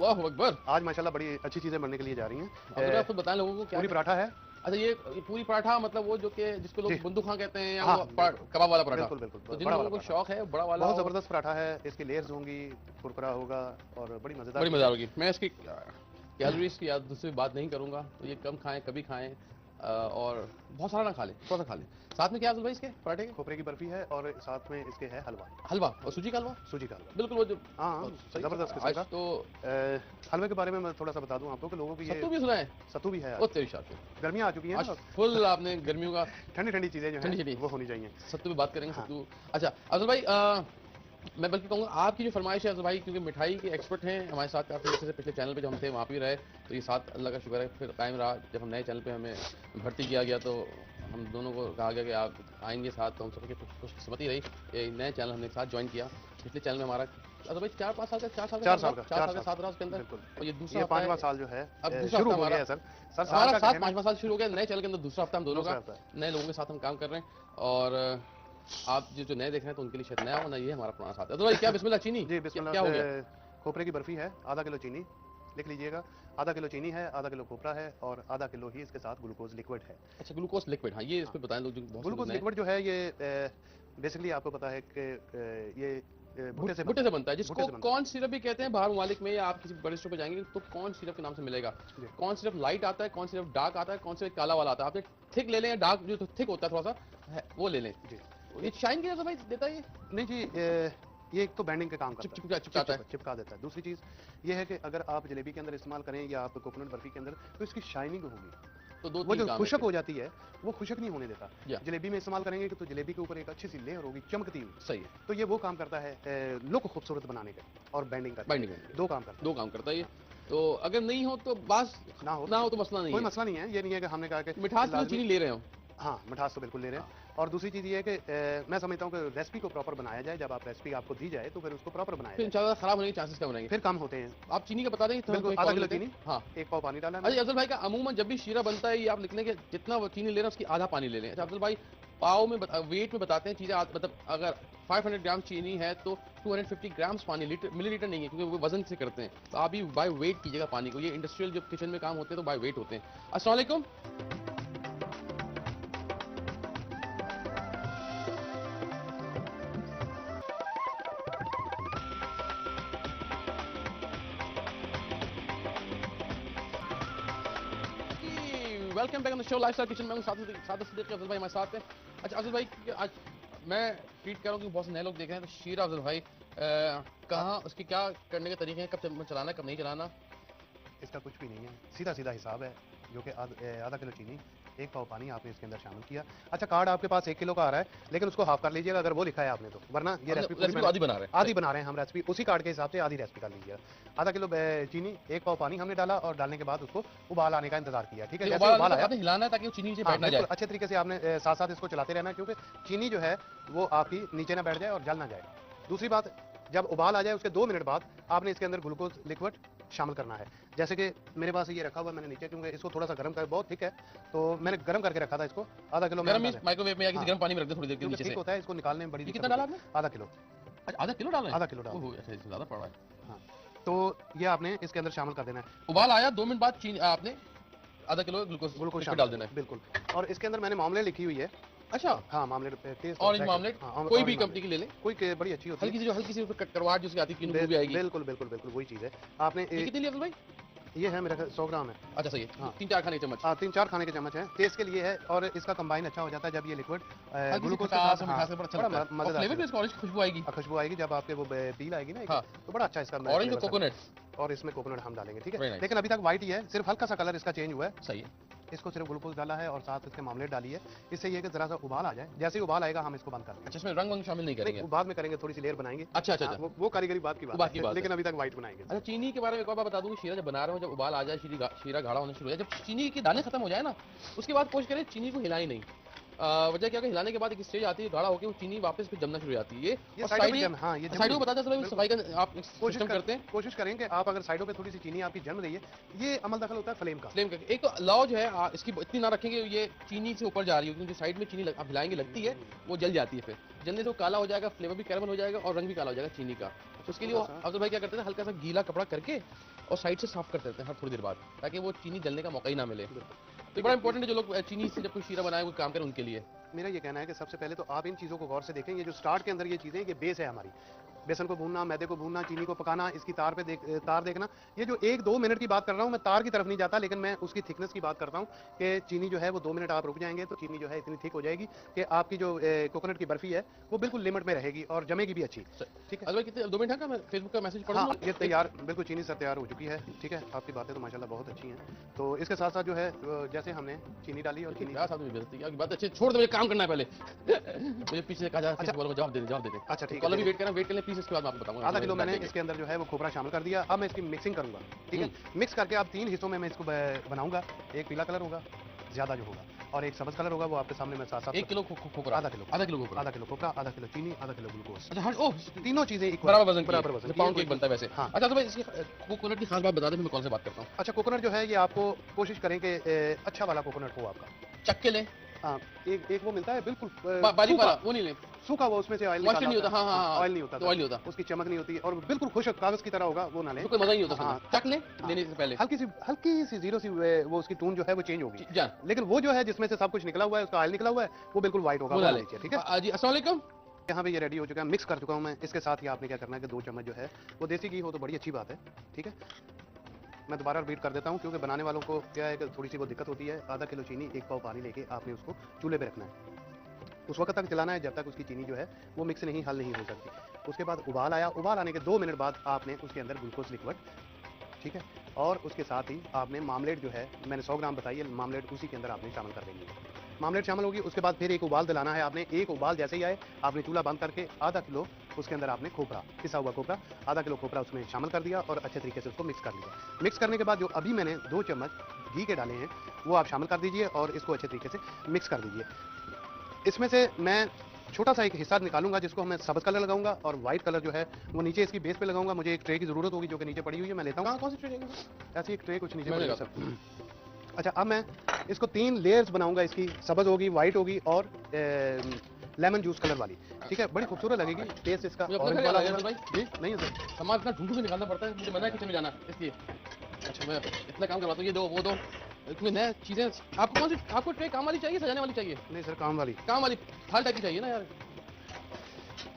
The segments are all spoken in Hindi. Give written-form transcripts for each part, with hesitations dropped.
अल्लाहु अकबर। आज माशाल्लाह बड़ी अच्छी चीजें बनने के लिए जा रही हैं। अगर आप खुद बताएं लोगों को क्या पूरी पराठा है। अच्छा, ये पूरी पराठा मतलब वो जो कि जिसको लोग जी। बंदूक खां कहते हैं या हाँ, वो बिल्कुल। कबाब वाला पराठा। बिल्कुल, बिल्कुल। तो जिन बड़ा लोगों वाला को पराठा। शौक है बड़ा वाला बहुत ज़बरदस्त पराठा है, इसकी लेयर्स होंगी, कुरकुरा होगा और बड़ी मज़ेदार बड़ी चीज़ मज़ेदार है। होगी। मैं इसकी कैलोरीज की या दूसरी बात नहीं करूंगा, तो ये कम खाएं, कभी खाएं और बहुत सारा ना खा लें, थोड़ा सा खा लें। साथ में क्या है भाई इसके पराठे के? खोपरे की बर्फी है और साथ में इसके है हलवा। हलवा और सूजी का हलवा? सूजी का हलवा। बिल्कुल वो जो हाँ, सही ज़बरदस्त किस्म आज का। तो हलवे के बारे में मैं थोड़ा-सा बता दूँ आपको कि लोगों को ये सत्तू भी सुना है? सत्तू भी है ओ आज। तेरी शादी, गर्मियाँ आ चुकी हैं आज ना, फुल आपने गर्मियों का ठंडी-ठंडी चीज़ें जो ठंडी-ठंडी। हैं वो होनी चाहिए। सत्तू पे बात करेंगे। हाँ। सत्तू अच्छा अफजल भाई, मैं बल्कि कहूँगा आपकी जो फरमाइश है अफजल भाई, क्योंकि मिठाई के एक्सपर्ट हैं हमारे साथ काफ़ी अच्छे से, पिछले चैनल पे जब हम थे वहाँ भी रहे, तो ये साथ अल्लाह का शुक्र है फिर कायम रहा। जब हम नए चैनल पे हमें भर्ती किया गया तो हम दोनों को कहा गया कि आप आएंगे साथ, तो हम सबके कुछ किस्मती रही, ये नए चैनल हमने साथ ज्वाइन किया। पिछले चैनल में हमारा अफजल भाई 4-5 साल का 4 साल का साथ रहा उसके अंदर, बिल्कुल। और ये दूसरा ये हफ्ता है। 5वां साल जो है अब दूसरा शुरू हफ्ता हो गया हमारा है सर। सर हमारा साल का साथ कहना 5वां साल शुरू हो गया नए चैनल के अंदर, दूसरा हफ्ता हम दोनों दूसरा का हफ्ता नए लोगों के साथ हम काम कर रहे हैं। और आप जो नए देख रहे हैं तो उनके लिए शायद नया होना, ये हमारा पुराना साथ है। तो भाई क्या बिस्मिल्लाह चीनी जी बिस्मिल्लाह। क्या हो गया? खोपरे की बर्फी है, आधा किलो चीनी लिख लीजिएगा, आधा किलो चीनी है, आधा किलो खोपरा है और आधा किलो ही इसके साथ ग्लूकोज लिक्विड है। अच्छा ग्लूकोज लिक्विड, हाँ ये इस पे बताएं लोग जो बहुत ग्लूकोज लिक्विड जो है ये बेसिकली आपको पता है कि ये भुट्टे से भुट्टे से बनता है, जिसको भुट्टे से बनता कॉर्न सिरप भी कहते हैं। बाहर ममालिक में या आप किसी बड़े स्टोर पे जाएंगे तो कॉर्न सिरप के नाम से मिलेगा। जी। कॉर्न सिरप लाइट आता है, कॉर्न सिरप डार्क आता है, कॉर्न सिरप काला वाला आता है। आप थिक ले लें, डार्क जो थिक होता है थोड़ा सा वो ले लें। जी। ये शाइन की वजह से भाई देता है ये? नहीं जी, ये एक तो बैंडिंग का काम करता है, चिपकाता है। चिपका देता है। दूसरी चीज़ ये है कि अगर आप जलेबी के अंदर इस्तेमाल करें या आप कोकोनट बर्फी के अंदर, तो इसकी शाइनिंग होगी। तो दो वो तीन जो काम है खुशक इसके। हो जाती है वो खुशक नहीं होने देता। या। जलेबी में इस्तेमाल करेंगे तो जलेबी के ऊपर एक अच्छी सी लेयर होगी चमकती हुई, सही है, तो ये वो काम करता है लुक खूबसूरत बनाने का और बैंडिंग का। बाइंडिंग दो काम करता दो काम करता है ये। तो अगर नहीं हो तो बस है। ना ना हो तो मसला नहीं कोई है। मसला नहीं है। ये नहीं है कि हमने कहा कि मिठास की तो लाजमी- चीनी ले रहे हो। हाँ, मिठास तो बिल्कुल ले रहे हैं। और दूसरी चीज़ ये है कि मैं समझता हूँ कि रेसिपी को प्रॉपर बनाया जाए। जब आप रेसिपी आपको दी जाए तो फिर उसको प्रॉपर बनाया फिर जाए, इंशाल्लाह खराब होने के चांसेस कम रहेंगे। फिर कम होते हैं। आप चीनी का बता देंगे तो बिल्कुल, हम आधा कॉल किलो लेते हैं। चीनी, हाँ। 1 पाव पानी डाला है। अच्छा अफजल भाई का अमूमन जब भी शीरा बनता है ये आप लिख लें कि जितना वो चीनी ले रहे हैं उसकी आधा पानी ले लें। अच्छा अफजल भाई पाव में वेट में बताते हैं चीज़ें, मतलब अगर 500 ग्राम चीनी है तो 250 ग्राम्स पानी, मिलीलीटर नहीं है क्योंकि वो वजन से करते हैं, तो आप भी बाय वेट कीजिएगा पानी को। ये इंडस्ट्रियल जो किचन में काम होते हैं तो बाय वेट होते हैं। अस्सलाम वालेकुम। Welcome back on the show lifestyle kitchen में हूं, साथ सिद्दीकी अफजल भाई हमारे साथ हैं। अच्छा अफजल भाई आज मैं ट्वीट कर रहा हूँ कि बहुत से नए लोग देख रहे हैं, तो शीरा अफजल भाई कहाँ उसकी क्या करने के तरीके हैं, कब चलाना कब नहीं चलाना? इसका कुछ भी नहीं है, सीधा सीधा हिसाब है, जो कि आधा किलो चीनी, 1 पाव पानी आपने इसके अंदर शामिल किया। अच्छा कार्ड आपके पास 1 किलो का आ रहा है, लेकिन उसको हाफ कर लीजिएगा अगर वो लिखा है आपने तो, वरना ये रेसिपी आधी बना रहे हैं। आधी बना रहे हैं हम रेसिपी, उसी कार्ड के हिसाब से आधी रेसिपी कर लीजिएगा। आधा किलो चीनी, 1 पाव पानी हमने डाला और डालने के बाद उसको उबाल आने का इंतजार किया। ठीक है, जैसे उबाल आया हिलाना है ताकि वो चीनी नीचे हाँ, बैठ ना जाए। बिल्कुल अच्छे तरीके से आपने साथ साथ इसको चलाते रहना है, क्योंकि चीनी जो है वो आपकी नीचे ना बैठ जाए और जल ना जाए। दूसरी बात, जब उबाल आ जाए उसके 2 मिनट बाद आपने इसके अंदर ग्लूकोज लिक्विड शामिल करना है। जैसे कि मेरे पास ये रखा हुआ है मैंने नीचे, क्योंकि इसको थोड़ा सा गर्म कर, बहुत ठीक है तो मैंने गर्म करके रखा था इसको। आधा किलो गर्म माइक्रोवेव में या किसी गर्म पानी में रख दे थोड़ी देर के क्योंकि नीचे ठीक से। होता है, इसको निकालने में बड़ी ये दिक्कत कितना डाला होती है। आपने? आधा किलो। अच्छा आधा किलो डाला है? आधा किलो डाला। ओह अच्छा, इससे ज्यादा पड़ रहा है। हाँ, तो ये आपने इसके अंदर शामिल कर देना है। उबाल आया 2 मिनट बाद चीनी आपने आधा किलो ग्लूकोज डाल देना है। बिल्कुल। और इसके अंदर मैंने मामले लिखी हुई है। अच्छा हाँ, मामले टेस्ट ऑरेंज मामलेट कोई भी कंपनी की ले लें, कोई बड़ी अच्छी होती है, हल्की सी करवाट जिसकी आती है वो भी आएगी। बिल्कुल बिल्कुल बिल्कुल वही चीज़ है। आपने ये कितनी लिया भाई? ये है मेरा 100 ग्राम है। अच्छा सही है, हाँ। 3-4 खाने के चम्मच। हाँ, 3-4 खाने के चम्मच है, टेस्ट के लिए है। और इसका कंबाइन अच्छा हो जाता है जब ये लिक्विड ग्लूकोज के साथ मिठास से बड़ा अच्छा लगता है। और मजेदार फ्लेवर भी इसका ऑरेंज खुशबू आएगी। खुशबू आएगी जब आपके वो पील आएगी ना, हाँ। तो बड़ा अच्छा इसका ऑरेंज और flavor कोकोनट। और इसमें कोकोनट हम डालेंगे। ठीक Very है, nice. लेकिन अभी तक व्हाइट ही है, सिर्फ हल्का सा कलर इसका चेंज हुआ है। सही है। इसको सिर्फ ग्लूकोज डाला है और साथ इसके मामलेट डाली है। इससे ये कि जरा सा उबाल आ जाए, जैसे ही उबाल आएगा हम इसको बंद कर देंगे। अच्छा इसमें रंग वंग शामिल नहीं करेंगे? बाद में करेंगे, थोड़ी सी लेयर बनाएंगे। अच्छा अच्छा हाँ, अच्छा। वो कारीगरी बात की बात बात की है, बात लेकिन अभी तक व्हाइट बनाएंगे। अच्छा चीनी के बारे में एक और बात बता दूं, शीरा जब बना रहे हो, जब उबाल आ जाए, शीरा गाढ़ा होना शुरू हो जाए, जब चीनी के दाने खत्म हो जाए ना, उसके बाद कोशिश करें चीनी को हिलाएं नहीं। वजह क्या है, हिलाने के बाद एक स्टेज आती है गाढ़ा होकर वो चीनी वापस फिर जमना शुरू हो जाती है। ये और साइडों को बताते हैं सफाई का आप सिस्टम करते हैं। कोशिश करें कि आप अगर साइडों पे थोड़ी सी चीनी आपकी जम रही है, ये अमल दखल होता है फ्लेम का। फ्लेम का एक तो लॉ जो है इसकी इतनी ना रखेंगे ये चीनी से ऊपर जा रही है, क्योंकि साइड में चीनी आप हिलाएंगे लगती है वो जल जाती है, फिर जलने से वो काला हो जाएगा, फ्लेवर भी कैरमल हो जाएगा और रंग भी काला हो जाएगा चीनी का। तो उसके लिए अफजल भाई क्या करते थे, हल्का सा गीला कपड़ा करके और साइड से साफ कर देते हैं हर थोड़ी देर बाद, ताकि वो चीनी जलने का मौका ही ना मिले। तो ये बड़ा इंपॉर्टेंट है जो लोग चीनी से जब कोई शीरा बनाए कोई काम करें उनके लिए। मेरा ये कहना है कि सबसे पहले तो आप इन चीज़ों को गौर से देखें। ये जो स्टार्ट के अंदर ये चीज़ें, ये बेस है हमारी। बेसन को भूनना, मैदे को भूनना, चीनी को पकाना, इसकी तार देखना। ये जो 1-2 मिनट की बात कर रहा हूँ, मैं तार की तरफ नहीं जाता, लेकिन मैं उसकी थिकनेस की बात करता हूँ कि चीनी जो है वो 2 मिनट आप रुक जाएंगे तो चीनी जो है इतनी थिक हो जाएगी कि आपकी जो कोकोनट की बर्फी है वो बिल्कुल लिमिट में रहेगी और जमेगी भी अच्छी। ठीक है, अगर कितने 2 मिनट है का मैं फेसबुक का मैसेज हाँ, पढ़ूंगा। ये तैयार, बिल्कुल चीनी सर तैयार हो चुकी है। ठीक है, आपकी बातें तो माशाल्लाह बहुत अच्छी हैं। तो इसके साथ साथ जो है जैसे हमने चीनी डाली और चीनी, क्या साथ में बेइज्जती की बात। अच्छे छोड़ दे, मुझे काम करना है पहले। मुझे पीछे से कहा जा, अच्छा। बोलो जवाब दे दे। अच्छा ठीक कल है, भी वेट करना, वेट कर ले प्लीज, इसके बाद मैं आपको बताऊंगा। आधा किलो मैंने इसके अंदर जो है वो खोपरा शामिल कर दिया। अब मैं इसकी मिक्सिंग करूंगा। ठीक है, मिक्स करके अब 3 हिस्सों में मैं इसको बनाऊंगा। एक पीला कलर होगा ज्यादा जो होगा, और एक सब्ज कलर होगा, वो आपके सामने मैं साथ साथ 1 किलो खोपरा, आधा किलो खोपरा, आधा किलो खोपरा, आधा किलो चीनी, आधा किलो ग्लूकोज। अच्छा हाँ, ओह तीनों चीजें इक्वल, बराबर वजन, बराबर वजन, पाउंड केक बनता है वैसे। हाँ। अच्छा तो भाई इसकी कोकोनट की खास बात बता दे, फिर मैं कौन से बात करता हूँ। अच्छा, कोकोनट जो है ये आपको कोशिश करें कि अच्छा वाला कोकोनट हो आपका। चक्के ले, हाँ, एक वो मिलता है बिल्कुल बारीक सूखा, वाला, वो नहीं ले, सूखा, वो उसमें से ऑयल मॉइस्चर नहीं होता। हाँ हाँ, ऑयल नहीं होता, तो ऑयल नहीं होता, उसकी चमक नहीं होती और बिल्कुल खुशक कागज की तरह होगा, वो ना लें। तो कोई मजा नहीं होता। हाँ। चक ले लेने से पहले, हल्की सी जीरो सी वो उसकी टून जो है वो चेंज होगी। जान लेकिन वो जो है जिसमें से सब कुछ निकला हुआ है, उसका ऑयल निकला हुआ है, वो बिल्कुल व्हाइट होगा, वो वो ना ना ले। लीजिए। ठीक है, जी अस्सलाम वालेकुम। यहाँ पे ये रेडी हो चुका है, मिक्स कर चुका हूँ मैं। इसके साथ ही आपने क्या करना है कि 2 चम्मच जो है वो देसी घी हो तो बड़ी अच्छी बात है। ठीक है, मैं दोबारा रिपीट कर देता हूँ क्योंकि बनाने वालों को क्या है कि थोड़ी सी वो दिक्कत होती है। आधा किलो चीनी, 1 पाव पानी लेके आपने उसको चूल्हे पे रखना है। उस वक्त तक चलाना है जब तक उसकी चीनी जो है वो मिक्स नहीं, हल नहीं हो सकती। उसके बाद उबाल आया, उबाल आने के 2 मिनट बाद आपने उसके अंदर ग्लूकोज लिक्विड, ठीक है, और उसके साथ ही आपने मामलेट जो है मैंने 100 ग्राम बताई है, मामलेट उसी के अंदर आपने शामिल कर देनी है। मामलेट शामिल होगी, उसके बाद फिर एक उबाल दिलाना है आपने। एक उबाल जैसे ही आए आपने चूल्हा बंद करके आधा किलो उसके अंदर आपने खोपरा, पिसा हुआ खोपरा, आधा किलो खोपरा उसमें शामिल कर दिया और अच्छे तरीके से उसको मिक्स कर लिया। मिक्स करने के बाद जो अभी मैंने 2 चम्मच घी के डाले हैं वो आप शामिल कर दीजिए और इसको अच्छे तरीके से मिक्स कर दीजिए। इसमें से मैं छोटा सा एक हिस्सा निकालूंगा जिसको मैं सब्ज कलर लगाऊंगा और व्हाइट कलर जो है वो नीचे इसकी बेस पे लगाऊंगा। मुझे एक ट्रे की जरूरत होगी जो कि नीचे पड़ी हुई है, मैं लेता हूँ। कौन सी ट्रेनिंग? ऐसी एक ट्रे कुछ नीचे मैं पड़ी है लेता सब। अच्छा, अब मैं इसको 3 लेयर्स बनाऊंगा। इसकी सब्ज होगी, व्हाइट होगी और लेमन जूस कलर वाली। ठीक है, बड़ी खूबसूरत लगेगी। टेस्ट इसका मुझे अपना ऑरेंज घर वाला याद आ होगा। गया भाई। जी नहीं है सर, सामान इतना ढूंढ के निकालना पड़ता है, मुझे मना है किचन में जाना इसलिए। अच्छा मैं इतना काम करवाता हूँ, ये दो वो दो, इसमें नए चीजें। आपको कौन सी, आपको ट्रे काम वाली चाहिए, सजाने वाली चाहिए? नहीं सर, काम वाली। काम वाली थाल टाइप की चाहिए ना यार।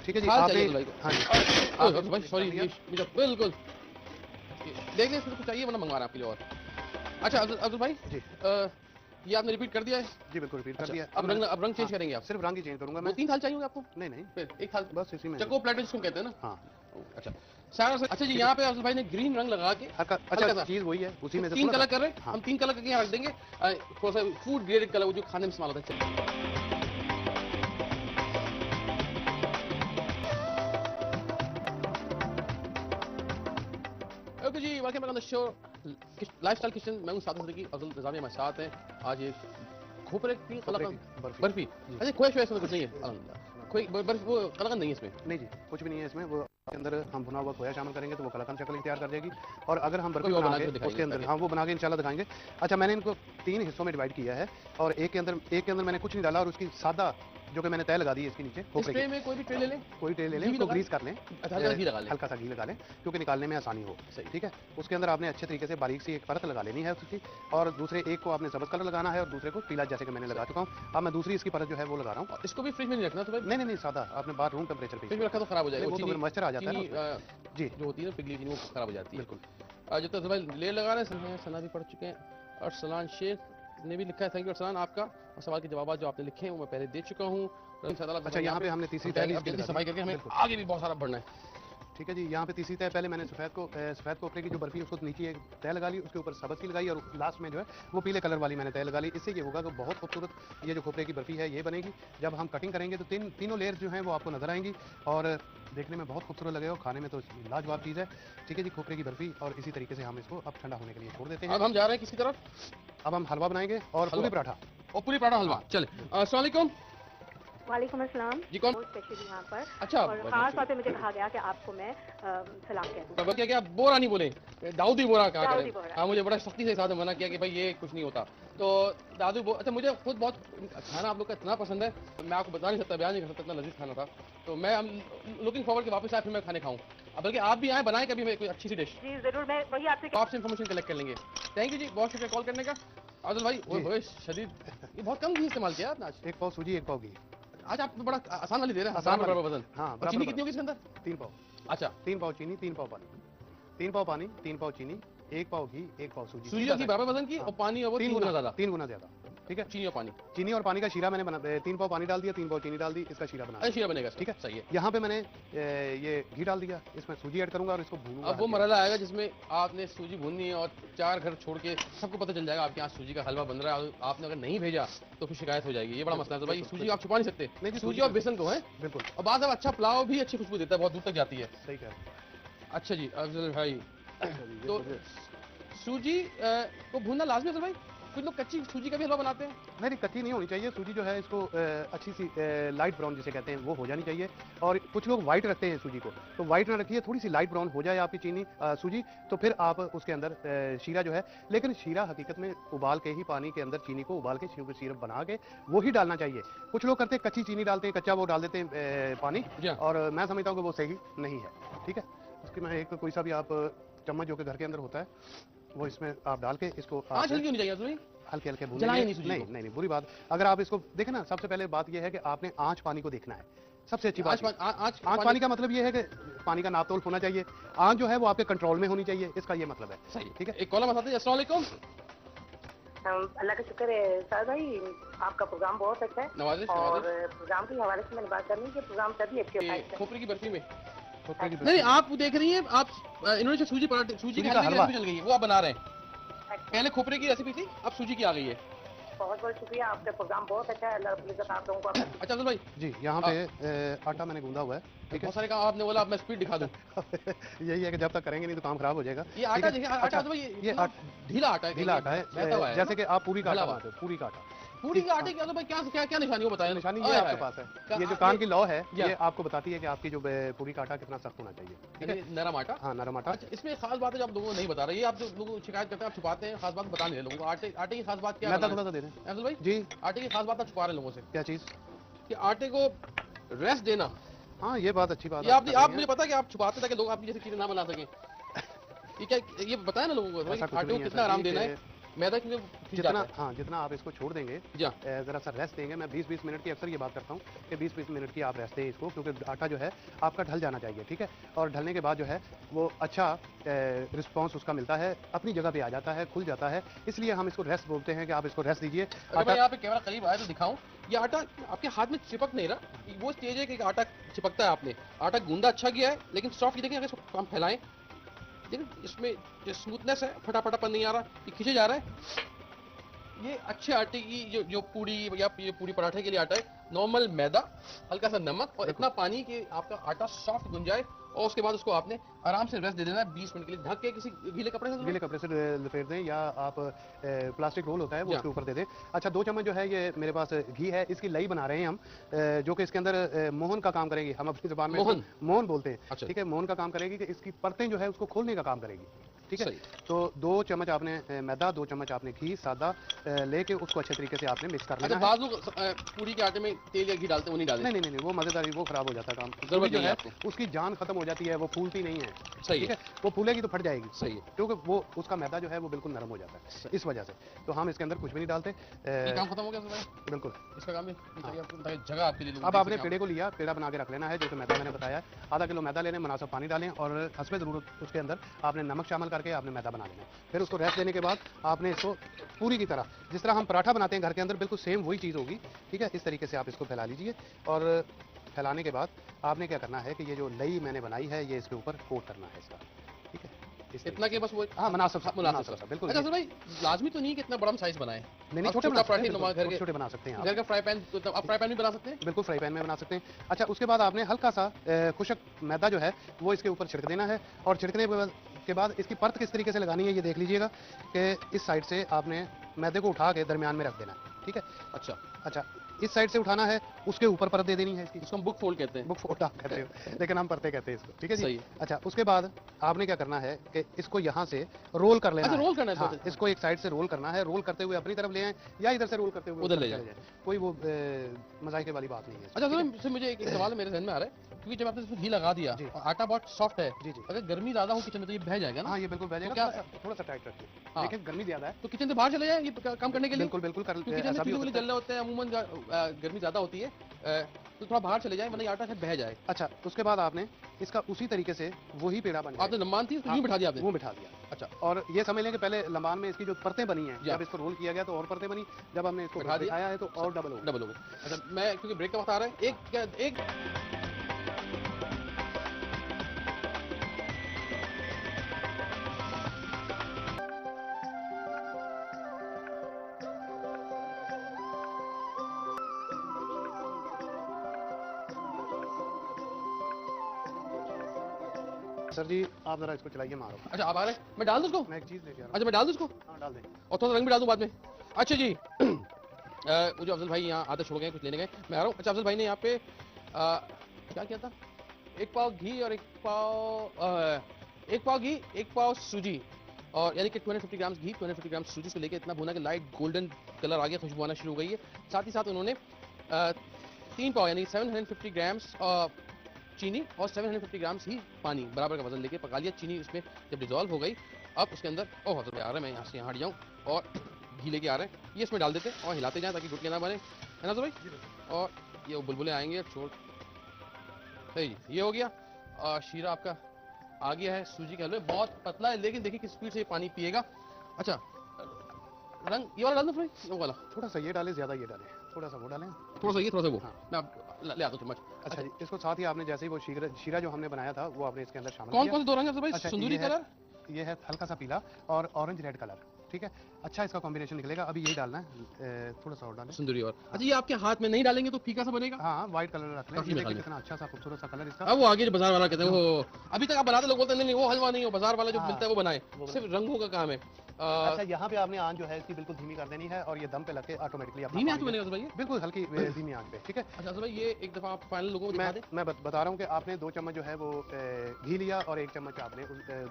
ठीक है जी, थाल आपने चाहिए भाई को। हाँ जी, भाई सॉरी, मुझे बिल्कुल देख ले, इसमें कुछ चाहिए वरना मंगवा रहा आपके लिए। और अच्छा अब्दुल भाई जी ये आपने रिपीट कर दिया है? जी बिल्कुल रिपीट कर अच्छा, दिया। अब रंग चेंज करेंगे आप? सिर्फ रंग ही चेंज करूंगा वो मैं। 3 थाल चाहिए होंगे आपको? नहीं नहीं, फिर एक थाल बस इसी में। चको प्लेटर जिसको कहते हैं ना। हाँ, अच्छा सारा से। अच्छा जी, यहाँ पे अब्दुल भाई ने ग्रीन रंग लगा के अच्छा हल्का सा। चीज वही है, उसी में से 3 थोड़ा कलर सा- कर रहे हैं हाँ। हम, 3 कलर करके यहाँ रख देंगे। थोड़ा सा फूड ग्रेडेड कलर, वो जो खाने में इस्तेमाल होता है। ओके जी, welcome back on the show lifestyle kitchen. मैं हूँ साथ जिंदगी, अब्दुल निजामी हमारे साथ हैं। आज ये खोपरे की बर्फी। अच्छा खोया शोया इसमें कुछ नहीं है? अल्हम्दुलिल्लाह, कोई बर्फी वो कलाकंद नहीं है इसमें? नहीं जी, कुछ भी नहीं है इसमें। वो के अंदर हम भुना हुआ खोया शामिल करेंगे तो वो कलाकंद शक्ल तैयार कर देगी। और अगर हम बर्फी कोई वो बना बना के के दिखाएंगे उसके अंदर, ताकि- हाँ वो बना के इंशाल्लाह दिखाएंगे। अच्छा, मैंने इनको 3 हिस्सों में डिवाइड किया है और एक के अंदर मैंने कुछ नहीं डाला और उसकी सादा जो कि मैंने तय लगा दी है इसके नीचे इस खोपरे ट्रे की। में कोई भी ट्रे ले लें, कोई ट्रे ले लें, घी भी उसको लगा- ग्रीस कर लें, अच्छा हल्का घी लगा लें। हल्का सा घी लगा लें क्योंकि निकालने में आसानी हो। सही। ठीक है, उसके अंदर आपने अच्छे तरीके से बारीक सी एक परत लगा लेनी है उसकी, और दूसरे एक को आपने सब्ज कलर लगाना है और दूसरे को पीला, जैसे कि मैंने लगा चुका हूँ। अब मैं दूसरी इसकी परत जो है वो लगा रहा हूँ। और इसको भी फ्रिज में नहीं रखना तो भाई? नहीं नहीं नहीं, सादा आपने बाहर रूम टेम्परेचर पे। फ्रिज में रखा तो खराब हो जाएगा। वो तो फिर मॉइस्चर आ जाता है ना चीनी, जी जो होती है ना पिघली चीनी, वो खराब हो जाती है। बिल्कुल। जो तो भाई लेयर लगा रहे हैं, सना भी पढ़ चुके हैं और सलान शेख ने भी लिखा है। थैंक यू अरसलान, आपका और सवाल के जवाब जो आपने लिखे हैं वो मैं पहले दे चुका हूँ। अच्छा, यहाँ पे हमने तीसरी तय जल्दी सफाई करके हमें आगे भी बहुत सारा बढ़ना है। ठीक है जी, यहाँ पे तीसरी तय पहले मैंने सफ़ेद कोपरे की जो बर्फी है उसको नीचे एक तय लगा ली, उसके ऊपर सब्ज़ की लगाई और लास्ट में जो है वो पीले कलर वाली मैंने तय लगा ली। इससे ये होगा कि बहुत खूबसूरत ये जो खोपरे की बर्फी है ये बनेगी। जब हम कटिंग करेंगे तो तीनों लेयर्स जो हैं वो आपको नजर आएंगी और देखने में बहुत खूबसूरत लगेगा और खाने में तो लाजवाब चीज़ है। ठीक है जी, खोपरे की बर्फी, और इसी तरीके से हम इसको अब ठंडा होने के लिए छोड़ देते हैं। अब हम जा रहे हैं किसी तरफ? अब हम हलवा बनाएंगे और पूरी पराठा। और पूरी पराठा हलवा। चले, अस्सलाम वालेकुम। वालेकुम अस्सलाम जी, कौन? बहुत स्पेशल यहाँ पर। अच्छा, और खास तौर पे मुझे कहा गया कि आपको मैं सलाम कह दूँ। तो क्या बोरा नहीं बोले, दाऊदी बोरा कहा दाऊदी करें। बोरा। हाँ, मुझे बड़ा सख्ती से साथ में मना किया कि भाई ये कुछ नहीं होता। तो अच्छा, मुझे खुद बहुत खाना आप लोग का इतना पसंद है, मैं आपको बता नहीं सकता, बयान नहीं कर सकता, इतना लजीज खाना था। तो मैं लुकिंग फॉरवर्ड के वापस आए फिर मैं खाने खाऊं। बल्कि आप भी आए बनाए कभी कोई अच्छी सी डिश, जी जरूर, मैं वही आपसे आपसे इन्फॉर्मेशन कलेक्ट कर लेंगे। थैंक यू जी, बहुत शुक्रिया कॉल करने का। आदिल भाई ओए शदीद, ये बहुत कम घी इस्तेमाल किया आपने आज। एक पाव सूजी, एक पाव घी। आज आप बड़ा आसान वाली दे रहे हैं, आसान बराबर वाली। वजन। हाँ, और बराबर चीनी बराबर। कितनी होगी इसके अंदर? 3 पाव। अच्छा, 3 पाव चीनी, 3 पाव पानी। 3 पाव पानी, 3 पाव चीनी, 1 पाव घी, 1 पाव सूजी। सूजी और घी बराबर वजन की, और पानी और वो 3 गुना ज्यादा। 3 गुना ज्यादा। ठीक है, चीनी और पानी, चीनी और पानी का शीरा मैंने बना 3 पाव पानी डाल दिया, 3 पाव चीनी डाल दी, इसका शीरा बना अच्छा शीरा बनेगा, ठीक है। सही है। यहाँ पे मैंने ये घी डाल दिया, इसमें सूजी ऐड करूंगा और इसको भूनूंगा। अब वो मरहला आएगा जिसमें आपने सूजी भूननी है और 4 घर छोड़ के सबको पता चल जाएगा आपके यहाँ सूजी का हलवा बन रहा है, और आपने अगर नहीं भेजा तो फिर शिकायत हो जाएगी। ये बड़ा मसला है। तो भाई सूजी आप छुपा नहीं सकते, नहीं जी, सूजी और बेसन को है। बिल्कुल और बाद अच्छा पुलाव भी अच्छी खुशबू देता है, बहुत दूर तक जाती है। सही कह रहे हैं। अच्छा जी अफजल भाई, ये तो मुझे- सूजी को भूनना लाजमी है अफजल भाई? कुछ लोग कच्ची सूजी का भी हलवा बनाते हैं। नहीं नहीं, कच्ची नहीं होनी चाहिए सूजी जो है, इसको अच्छी सी लाइट ब्राउन जिसे कहते हैं वो हो जानी चाहिए। और कुछ लोग वाइट रखते हैं सूजी को, तो वाइट ना रखिए, थोड़ी सी लाइट ब्राउन हो जाए आपकी सूजी, तो फिर आप उसके अंदर शीरा जो है, लेकिन शीरा हकीकत में उबाल के ही पानी के अंदर चीनी को उबाल के सिरप बना के वो ही डालना चाहिए। कुछ लोग करते हैं कच्ची चीनी डालते हैं, कच्चा वो डाल देते हैं पानी, जी हाँ। और मैं समझता हूँ कि वो सही नहीं है। ठीक है, उसके मैं एक कोई सा भी आप चम्मच जो कि घर के अंदर होता है वो इसमें आप डाल के इसको आज हल्की होनी चाहिए अफजल भाई। हल्के हल्के भूनेंगे। जलाएं नहीं सूजी नहीं को। नहीं नहीं, बुरी बात। अगर आप इसको देखें ना, सबसे पहले बात यह है कि आपने आंच पानी को देखना है, सबसे अच्छी बात। आज आंच पानी का मतलब यह है कि पानी का नापतोल होना चाहिए, आंच जो है वो आपके कंट्रोल में होनी चाहिए, इसका ये मतलब है। सही ठीक है। एक कॉलर बताते हैं। अस्सलाम वालेकुम। अल्लाह का शुक्र है साहब भाई, आपका प्रोग्राम बहुत अच्छा है। नवाजिश और नवाजिश प्रोग्राम के हवाले से मैंने बात करनी है कि प्रोग्राम सभी अच्छे ये खोपरे की बर्फी में खोपरे की नहीं आप देख रही हैं आप इन्होंने जो सूजी पराठे सूजी सूजी का का हलवा हलवा चल गई है वो आप बना रहे हैं। पहले खोपरे की रेसिपी थी, अब सूजी की आ गई है। बहुत बहुत शुक्रिया, आपका प्रोग्राम बहुत अच्छा है। अल्लाह रब्बुल इज्जत आप लोगों को अच्छा अब्दुल भाई, जी, यहाँ पे आटा मैंने गूंदा हुआ है। ठीक है। बहुत सारे काम आपने बोला, अब मैं स्पीड दिखा दूं। यही है कि जब तक करेंगे नहीं तो काम खराब हो जाएगा। ये आटा देखिए, आटा अब्दुल भाई ये ढीला आटा है, ढीला आटा है, बहता हुआ है जैसे कि आप पूरी का आटा गला हुआ। बनाते हो, पूरी का आटा। पूरी के आटे की अब्दुल भाई क्या क्या क्या निशानी वो बताएं। निशानी ये आए आपके हाय। पास है, का- ये जो कान की लौ है, या। ये आपको बताती है कि आपकी जो पूरी का आटा कितना सख्त होना चाहिए। ठीक है। यानी नरम आटा। हाँ, नरम आटा। अच्छा इसमें एक खास बात है जो आप लोगों को नहीं बता रहे, ये आप जो लोगों को शिकायत करते हैं आप छुपाते हैं, खास बात बता नहीं रहे लोगों को। आटे की खास बात क्या है? मैदा थोड़ा सा दे दें अब्दुल भाई जी। आटे की खास बात आप छुपा रहे हैं लोगों से क्या चीज़? कि आटे को रेस्ट देना। हाँ, ये बात अच्छी बात ये है। आप मुझे पता है कि आप छुपाते ताकि लोग आपकी जैसी चीजें ना बना सकें। ये क्या ये बताया ना लोगों को ऐसा कुछ आटे को नहीं है कितना सर आराम जी, देना है, मैदा क्योंकि खिंच जितना, जाता है। हाँ, जितना आप इसको छोड़ देंगे, जी हाँ। जरा सा रेस्ट देंगे। मैं 20-20 मिनट की अक्सर ये बात करता हूँ कि 20-20 मिनट की आप रेस्ट दें इसको, क्योंकि आटा जो है आपका ढल जाना चाहिए। ठीक है। और ढलने के बाद जो है वो अच्छा रिस्पॉन्स उसका मिलता है, अपनी जगह पे आ जाता है, खुल जाता है। इसलिए हम इसको रेस्ट बोलते हैं कि आप इसको रेस्ट दीजिए। अगर मैं यहाँ पे कैमरा करीब आया तो दिखाऊं, ये आटा आपके हाथ में चिपक नहीं रहा। वो स्टेज है कि आटा चिपकता है, आपने आटा गूंदा अच्छा किया है लेकिन सॉफ्ट। देखें अगर इसको हम फैलाएं, देखिए इसमें जो स्मूथनेस है, फटाफटापन नहीं आ रहा, ये खींचे जा रहा है। ये अच्छे आटे की जो पूड़ी या ये पूरी पराठे के लिए आटा है, नॉर्मल मैदा, हल्का सा नमक और इतना पानी कि आपका आटा सॉफ्ट गुंज जाए, और उसके बाद उसको आपने आराम से रेस्ट दे देना है 20 मिनट के लिए, ढक के किसी गीले कपड़े से। गीले कपड़े से लपेट दें, या आप प्लास्टिक रोल होता है वो या। उसके ऊपर दे दें। अच्छा, 2 चम्मच जो है ये मेरे पास घी है, इसकी लई बना रहे हैं हम, जो कि इसके अंदर मोहन का काम करेगी। हम अपनी जुबान में मोहन? इसको मोहन बोलते हैं। अच्छा। ठीक है, मोहन का काम करेगी कि इसकी परतें जो है उसको खोलने का काम करेगी। ठीक है। सही। तो 2 चम्मच आपने मैदा, 2 चम्मच आपने घी सादा लेके उसको अच्छे तरीके से आपने मिक्स कर अच्छा लेना है। बाद लोग पूरी के आटे में तेल या घी डालते हैं, वो नहीं डालते। नहीं नहीं नहीं, वो मजेदारी, वो खराब हो जाता है काम। जरूरत पूरी जो नहीं है है आपको। उसकी जान खत्म हो जाती है, वो फूलती नहीं है। सही ठीक है, है। वो फूलेगी तो फट जाएगी। सही है। क्योंकि वो उसका मैदा जो है वो बिल्कुल नरम हो जाता है, इस वजह से। तो हम इसके अंदर कुछ भी नहीं डालते। ये काम खत्म हो गया सर भाई, बिल्कुल। इसका काम है बताइए आपको, ताकि जगह आपके लिए लोग अब देख आपने सकें। पेड़े को लिया, पेड़ा बना के रख लेना है, जो कि मैदा मैंने बताया है। आधा किलो मैदा लेने, मुनासिब पानी डालें, और हस्बे ज़रूरत उसके अंदर आपने नमक शामिल करके आपने मैदा बना लेना है। फिर उसको रेस्ट देने के बाद आपने इसको पूरी की तरह, जिस तरह हम पराठा बनाते हैं घर के अंदर, बिल्कुल सेम वही चीज़ होगी। ठीक है। इस तरीके से आप इसको फैला लीजिए, और फैलाने के बाद आपने क्या करना है कि ये जो लई मैंने बनाई है ये इसके ऊपर कोट करना है इसका। ठीक है। इस इतना के बस वो हाँ, मुनासिब मुनासिब सा, बिल्कुल। अच्छा सर भाई, लाजमी तो नहीं कि इतना बड़ा साइज बनाए। नहीं, आप छोटे छोटा बना सकते पराठे हैं, नुमा घर के छोटे बना सकते हैं आप। घर का फ्राई पैन, तो आप फ्राई पैन भी बना सकते हैं। बिल्कुल फ्राई पैन में बना सकते हैं। अच्छा, उसके बाद आपने हल्का सा खुशक मैदा जो है वो इसके ऊपर छिड़क देना है, और छिड़कने के बाद इसकी परत किस तरीके से लगानी है ये देख लीजिएगा कि इस साइड से आपने मैदे को उठा के दरमियान में रख देना है। ठीक है। अच्छा अच्छा, इस साइड से उठाना है, उसके ऊपर परत दे देनी है इसकी। इसको हम बुक फोल्ड कहते हैं। बुक फोल्ड आप कहते हो, लेकिन हम परते कहते हैं इसको, ठीक है जी। सही। अच्छा, उसके बाद आपने क्या करना है कि इसको यहाँ से रोल कर लेना अच्छा, है। रोल करना है हाँ, इसको। इसको एक साइड से रोल करना है, रोल करते हुए अपनी तरफ ले आए या इधर से रोल करते हुए उधर ऊपर ले चले जाएं। जाए। कोई वो मजाइके वाली बात नहीं है। अच्छा सर, मुझे एक सवाल मेरे जहन में आ रहा है, क्योंकि जब आपने इसमें घी लगा दिया जी। और आटा बहुत सॉफ्ट है, जी जी। अगर गर्मी ज्यादा हो किचन में तो ये बह जाएगा ना? हाँ, ये बिल्कुल बह जाएगा। क्या- थोड़ा सा टाइट रखिए, हाँ। देखिए गर्मी ज्यादा है। तो किचन से बाहर चले जाए ये काम करने के लिए? बिल्कुल बिल्कुल कर, क्योंकि किचन में ऐसा भी चूल्हे हो वूल्हे सकता जल है। रहे होते हैं, अमूमन गर्मी ज्यादा होती है, तो थोड़ा बाहर चले जाए वरना ये आटा शायद बह जाए। अच्छा, उसके बाद आपने इसका उसी तरीके से वही पेड़ा बन आपने लंबान थी, उसको यूं बिठा दिया आपने? वो बिठा दिया। अच्छा, और ये समझ लें कि पहले लंबान में इसकी जो परतें बनी हैं, या। जब इसको रोल किया गया तो और परतें बनी, जब हमने इसको बिठा दिया। बिठाया है तो और डबल हो गया। डबल हो गया। अच्छा, मैं क्योंकि ब्रेक का वक्त आ रहा है, एक सर जी, आप जरा इसको चलाइए, मारो। अच्छा, आप आ रहे हैं, मैं डाल दूं उसको? मैं एक चीज लेके आ रहा अच्छा, मैं डाल दूं उसको हूँ। हाँ, डाल दें। और थोड़ा सा रंग भी डाल दूं बाद में। अच्छा जी, मुझे अफजल भाई यहाँ आते छोड़ गए, कुछ लेने गए, मैं आ रहा हूँ। अच्छा, अफजल भाई ने यहाँ पे क्या किया था? एक पाव घी और एक पाव घी, एक पाव सूजी, और यानी कि 250 ग्राम घी, 250 ग्राम सूजी को लेकर इतना भुना कि लाइट गोल्डन कलर आ गया, खुशबू आना शुरू हो गई है। साथ ही साथ उन्होंने 3 पाव यानी 750 ग्राम्स चीनी और 750 ग्राम्स ही पानी बराबर का वजन लेके पका लिया। चीनी उसमें जब डिजोल्व हो गई, अब उसके अंदर ओह हजरत आ रहा है, मैं यहाँ से यहाँ हट जाऊँ, और घी लेके आ रहे हैं, ये इसमें डाल देते हैं और हिलाते जाएं ताकि गुटलियाँ ना बने, है ना तो भाई? और ये बुलबुले आएंगे, छोड़, सही जी, ये हो गया। शीरा आपका आ गया है। सूजी के हलवे बहुत पतला है, लेकिन देखिए किस स्पीड से ये पानी पिएगा। अच्छा, रंग ये वाला डाल दो, ये वाला थोड़ा सा ये डालें, ज्यादा ये डालें, थोड़ा सा वो डालें। थोड़ा सा ये, थोड़ा सा वो, हाँ। मैं आप ले आता हूँ चम्मच। अच्छा जी, इसको साथ ही आपने जैसे ही वो शीरा जो हमने बनाया था वो आपने इसके अंदर शामिल कौन किया। कौन से दो रंग है भाई? अच्छा, सिंदूरी ये है- कलर, ये है हल्का सा पीला और ऑरेंज रेड कलर, ठीक है। अच्छा, इसका कॉम्बिनेशन निकलेगा। अभी यही डालना है, थोड़ा सा और डालें। सिंदूरी और। अच्छा, ये आपके हाथ में नहीं डालेंगे तो फीका सा बनेगा? हाँ, व्हाइट कलर रख लें। काफी ये देखिए निकालें। कितना अच्छा सा खूबसूरत सा कलर इसका। अब वो आगे जो बाजार वाला कहते हैं वो, अभी तक आप बनाते लोग बोलते हैं नहीं नहीं वो हलवा नहीं, वो बाजार वाला जो हाँ, मिलता है वो बनाए, वो सिर्फ रंगों का काम है। अच्छा, यहाँ पे आपने आंच जो है इसकी बिल्कुल धीमी कर देनी है और ये दम पे लगे ऑटोमेटिकली अपना धीमे हाथ पानी में बनेगा तो भाई ये? बिल्कुल हल्की धीमी आंच पे, ठीक है। अच्छा तो भाई ये एक दफा आप फाइनल लोगों को दिखा दें। मैं बता रहा हूँ कि आपने 2 चम्मच जो है वो घी लिया और 1 चम्मच आपने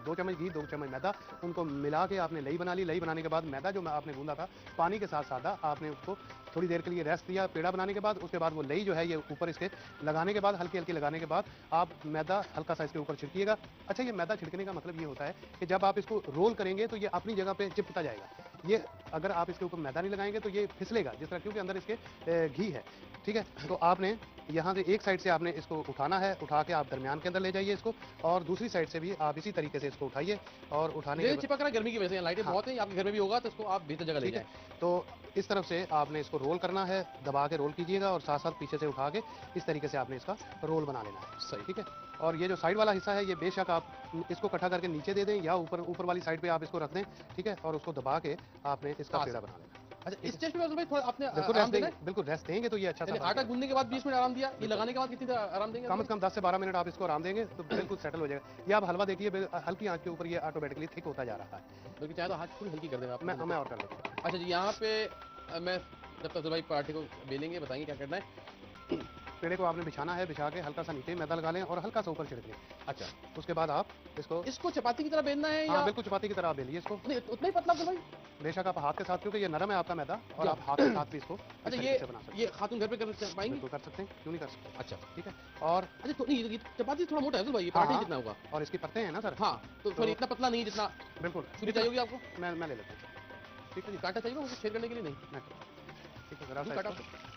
2 चम्मच घी, 2 चम्मच मैदा, उनको मिला के आपने लई बना ली। लई बनाने के बाद मैदा जो आपने गूंदा था पानी के साथ सादा, आपने उसको थोड़ी देर के लिए रेस्ट दिया पेड़ा बनाने के बाद। उसके बाद वो लई जो है ये ऊपर इसके लगाने के बाद, हल्की हल्की लगाने के बाद आप मैदा हल्का सा इसके ऊपर छिड़किएगा। अच्छा, ये मैदा छिड़कने का मतलब ये होता है कि जब आप इसको रोल करेंगे तो ये अपनी जगह पे चिपकता जाएगा। ये अगर आप इसके ऊपर मैदा नहीं लगाएंगे तो ये फिसलेगा जिस तरह, क्योंकि अंदर इसके घी है, ठीक है। तो आपने यहाँ से एक साइड से आपने इसको उठाना है, उठा के आप दरमियान के अंदर ले जाइए इसको, और दूसरी साइड से भी आप इसी तरीके से इसको उठाइए और उठाने के चिपक रहा है गर्मी की वजह से, लाइटें हाँ। बहुत हैं, आपके घर में भी होगा तो इसको आप बेहतर जगह ले ठीक जाएं। है। तो इस तरफ से आपने इसको रोल करना है, दबा के रोल कीजिएगा और साथ साथ पीछे से उठा के इस तरीके से आपने इसका रोल बना लेना है। सही। ठीक है। और ये जो साइड वाला हिस्सा है ये बेशक आप इसको इकट्ठा करके नीचे दे दें या ऊपर वाली साइड पे आप इसको रख दें, ठीक है। और उसको दबा के आपने इसका हाँ, पेड़ा बना लेना। अच्छा, इस स्टेज पे भाई थोड़ा आपने बिल्कुल आराम रेस्ट देना देंगे, है? बिल्कुल रेस्ट देंगे तो ये अच्छा यानी सा आटा बनेगा। गूंदने के बाद 20 मिनट आराम दिया, ये लगाने के बाद कितनी देर आराम देंगे? कम से कम 10 से 12 मिनट आप इसको आराम देंगे तो बिल्कुल सेटल हो जाएगा। ये आप हलवा देखिए हल्की आंच के ऊपर ये ऑटोमेटिकली थिक होता जा रहा है। बल्कि चाहे तो हाथ थोड़ी हल्की कर देना आप। मैं और कर लेता हूँ। अच्छा जी, यहाँ पे मैं जब तक भाई पराठे को बेलेंगे बताएंगे क्या करना है। पेड़े को आपने बिछाना है, बिछा के हल्का सा नीचे मैदा लगा लें और हल्का सा ऊपर छिड़क लें। अच्छा, उसके बाद आप इसको चपाती की तरह बेलना है हाँ या बिल्कुल चपाती की तरह आप बेलिए इसको। नहीं उतना ही पतला तो भाई? बेशक आप हाथ के साथ, क्योंकि ये नरम है आपका मैदा, और या। आप हाथ के साथ भी इसको इस अच्छा, तरीके से बना सकते ये खातून घर पे कर पाएंगे? बिल्कुल कर सकते हैं, क्यों नहीं कर सकते। अच्छा, ठीक है। और अच्छा तो नहीं, ये चपाती थोड़ा मोटा है तो भाई, ये हाँ, पराठे हाँ। जितना होगा। और इसकी परतें हैं ना सर। हाँ, तो सॉरी इतना पतला नहीं जितना बिल्कुल छुरी चाहिए होगी आपको। मैं ले लेता हूँ। ठीक है जी। कांटा चाहिए होगा शेयर करने के लिए? नहीं मैं ठीक है, जरा सा काटा इसको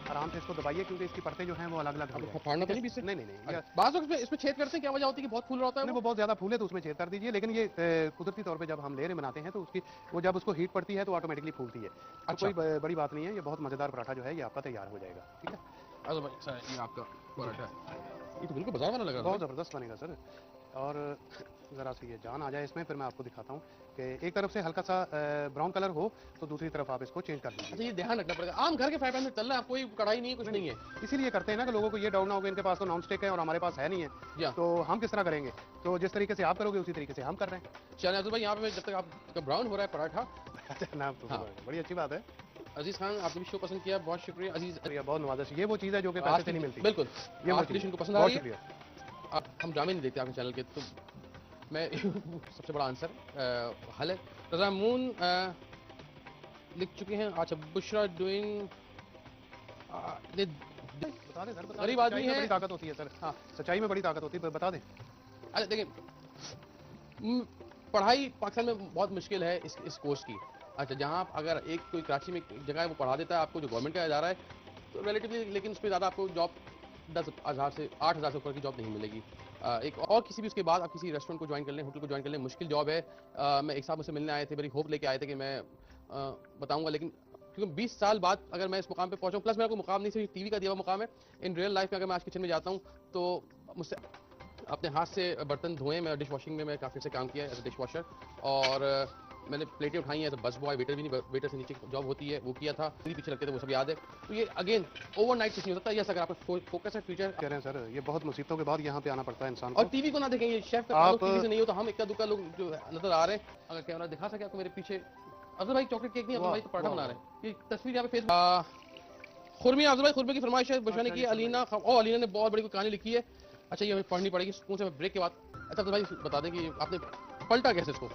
आराम से इसको दबाइए, क्योंकि इसकी परतें जो हैं वो अलग अलग हो जाएंगी। फाड़ना तो नहीं बीच से? नहीं नहीं नहीं, ये- बाज़ वक्त इसमें छेद करते हैं, क्या वजह होती है कि बहुत फूल रहा होता है नहीं, वो? वो बहुत ज्यादा फूले तो उसमें छेद कर दीजिए, लेकिन ये कुदरती तौर पे जब हम लेयरें बनाते हैं तो उसकी वो जब उसको हीट पड़ती है तो ऑटोमेटिकली फूलती है। तो अच्छा। कोई बड़ी बात नहीं है, ये बहुत मजेदार पराठा जो है ये आपका तैयार हो जाएगा। ठीक है। अच्छा भाई, अच्छा ये आपका पराठा है, ये तो बिल्कुल बाजार वाला लगा बहुत ज़बरदस्त बनेगा सर। और ज़रा सी ये जान आ जाए इसमें, फिर मैं आपको दिखाता हूँ कि एक तरफ से हल्का सा ब्राउन कलर हो तो दूसरी तरफ आप इसको चेंज कर दीजिए। अच्छा, ये ध्यान रखना पड़ेगा। आम घर के फ्राई पैन में चल रहा है, आप कोई कढ़ाई नहीं है, कुछ नहीं है। इसीलिए करते हैं ना कि लोगों को ये डाउट ना हो कि इनके पास तो नॉन स्टिक है और हमारे पास है नहीं या। है, तो हम किस तरह करेंगे। तो जिस तरीके से आप करोगे उसी तरीके से हम कर रहे हैं। चलिए अब्दुल भाई, यहाँ पे जब तक आपका ब्राउन हो रहा है पराठा, अच्छा, नाम तो हाँ। बड़ी अच्छी बात है। अजीज खान, आपने भी शो पसंद किया, बहुत शुक्रिया अजीज। शुक्रिया, बहुत नवाज़िश। ये वो चीज़ है जो कि पैसे आज से की- नहीं मिलती। बिल्कुल, ये वो आपकी चीज़ डिश है। उनको पसंद आ बहुत रही है। शुक्रिया। हम ड्रामे नहीं देखते आपके चैनल के, तो मैं सबसे बड़ा आंसर हल है। रजा मून लिख चुके हैं। अच्छा, बुशरा डूइंग बता दें सर, बता दें। गरीब आदमी सच्चाई में है। बड़ी ताकत होती है सर। हाँ। सच्चाई में बड़ी ताकत होती है, बता दें। अच्छा देखिए, पढ़ाई पाकिस्तान में बहुत मुश्किल है इस कोर्स की। अच्छा, जहाँ आप अगर एक कोई कराची में एक जगह है वो पढ़ा देता है आपको, जो गवर्नमेंट का इदारा है, तो रिलेटिवली, लेकिन उसमें ज़्यादा आपको जॉब 10,000 से 8,000 से ऊपर की जॉब नहीं मिलेगी। एक और किसी भी उसके बाद आप किसी रेस्टोरेंट को ज्वाइन कर लें, होटल को ज्वाइन कर लें, मुश्किल जॉब है। मैं एक साहब मुझसे मिलने आए थे, बड़ी होप लेके आए थे कि मैं बताऊंगा, लेकिन क्योंकि 20 साल बाद अगर मैं इस मुकाम पे पहुंचा हूं, प्लस मेरा कोई मुकाम नहीं सिर्फ टीवी का दिया हुआ मुकाम है। इन रियल लाइफ में अगर मैं आज किचन में जाता हूं तो मुझसे अपने हाथ से बर्तन धोए, मैं डिश वॉशिंग में मैं काफ़ी से काम किया है एज डिश वॉशर, और मैंने प्लेटें उठाई हैं एज बस बॉय, वेटर भी नहीं, वेटर से नीचे जॉब होती है वो किया था, पीछे लगते थे वो सब याद है। तो ये अगेन ओवरनाइट कुछ नहीं होता, यस अगर आपका फोकस है फ्यूचर। कह रहे हैं सर, ये बहुत मुसीबतों के बाद यहाँ पे आना पड़ता है इंसान और को। टीवी को ना देखें, ये शेफ का आप- टीवी से नहीं हो, तो हम इक्का दुक्का लोग जो नजर आ रहे हैं। अगर कैमरा दिखा सके आपको मेरे पीछे, अफजल भाई चॉकलेट केक नहीं, अफजल भाई तो पराठा बना रहे हैं। ये तस्वीर यहाँ पे फेसबुक खुरमी, अफजल भाई खुरमे की फरमाइश है, बुशरा ने की है, अलीना और अलीना ने बहुत बड़ी कोई कहानी लिखी है। अच्छा, ये हमें पढ़नी पड़ेगी सुकून से ब्रेक के बाद। अच्छा अफजल भाई बता दें कि आपने पलटा कैसे इसको,